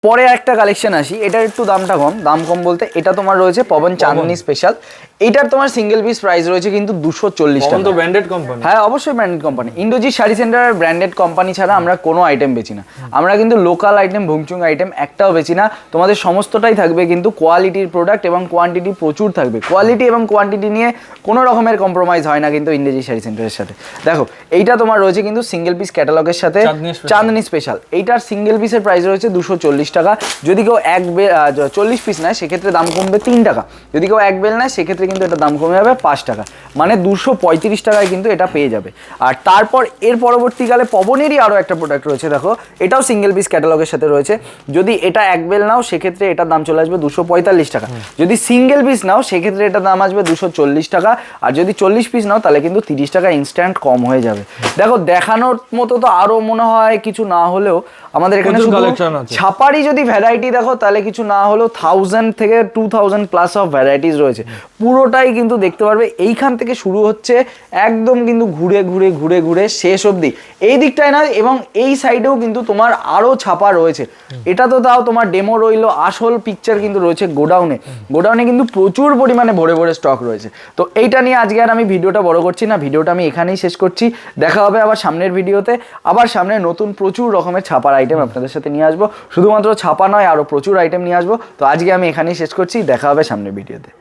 পরে একটা কালেকশন আসি, এটার একটু দামটা কম, দাম কম বলতে এটা তোমার রয়েছে পবন চাঁদনি স্পেশাল। এটার তোমার সিঙ্গেল পিস প্রাইস রয়েছে কিন্তু 240 টাকা। তো ব্র্যান্ডেড কোম্পানি। হ্যাঁ অবশ্যই branded company. Indrajit sari centre branded company ছাড়া আমরা কোনো আইটেম বেচি না। আমরা কিন্তু লোকাল আইটেম, ভুংচুং আইটেম একটাও বেচি না। তোমাদের সমস্তটাই থাকবে কিন্তু কোয়ালিটির প্রোডাক্ট এবং কোয়ান্টিটি প্রচুর থাকবে। কোয়ালিটি এবং কোয়ান্টিটি নিয়ে কোনো রকমের কম্প্রোমাইজ হয় না কিন্তু ইন্দ্রজিৎ শাড়ি সেন্টারের সাথে। দেখো এইটা তোমার রয়েছে কিন্তু সিঙ্গেল পিস ক্যাটালগের সাথে চাঁদনি স্পেশাল। এইটার সিঙ্গেল পিসের প্রাইস রয়েছে 240 টাকা। যদি কেউ 40 পিস নেয় সেক্ষেত্রে দাম কমবে 3 টাকা। যদি কেউ এক বেল নেয় সেক্ষেত্রে কিন্তু এটা দাম কমে যাবে 5 টাকা, মানে 235 টাকায় কিন্তু এটা পেয়ে যাবে। আর তারপর এর পরবর্তীকালে পবনেরই আরও একটা প্রোডাক্ট রয়েছে, দেখো এটাও সিঙ্গেল পিস ক্যাটালগের সাথে রয়েছে। যদি এটা এক বেল নাও সেক্ষেত্রে এটার দাম চলে আসবে 245 টাকা। যদি সিঙ্গেল পিস নাও সেক্ষেত্রে এটার দাম আসবে 240 টাকা। আর যদি 40 পিস নাও তাহলে কিন্তু 30 টাকা ইনস্ট্যান্ট কম হয়ে যাবে। দেখো দেখানোর মতো তো আরও মনে হয় কিছু না হলেও আমাদের এখানে ছাপারই যদি ভ্যারাইটি দেখো তাহলে কিছু না হলেও 1000 থেকে 2000 প্লাস অফ ভ্যারাইটিস রয়েছে। পুরোটাই কিন্তু দেখতে পারবে। এইখান থেকে শুরু হচ্ছে একদম কিন্তু ঘুরে ঘুরে ঘুরে ঘুরে শেষ অবধি এই দিকটায় না, এবং এই সাইডেও কিন্তু তোমার আরও ছাপা রয়েছে। এটা তো তাও তোমার ডেমো রইলো, আসল পিকচার কিন্তু রয়েছে গোডাউনে। গোডাউনে কিন্তু প্রচুর পরিমাণে ভরে ভরে স্টক রয়েছে। তো এইটা নিয়ে আজকে আর আমি ভিডিওটা বড় করছি না, ভিডিওটা আমি এখানেই শেষ করছি। দেখা হবে আবার সামনের ভিডিওতে। আবার সামনে নতুন প্রচুর রকমের ছাপার আইটেম আপনাদের সাথে নিয়ে আসবো। শুধুমাত্র ছাপা নয়, আরও প্রচুর আইটেম নিয়ে আসবো। তো আজকে আমি এখানেই শেষ করছি, দেখা হবে সামনের ভিডিওতে।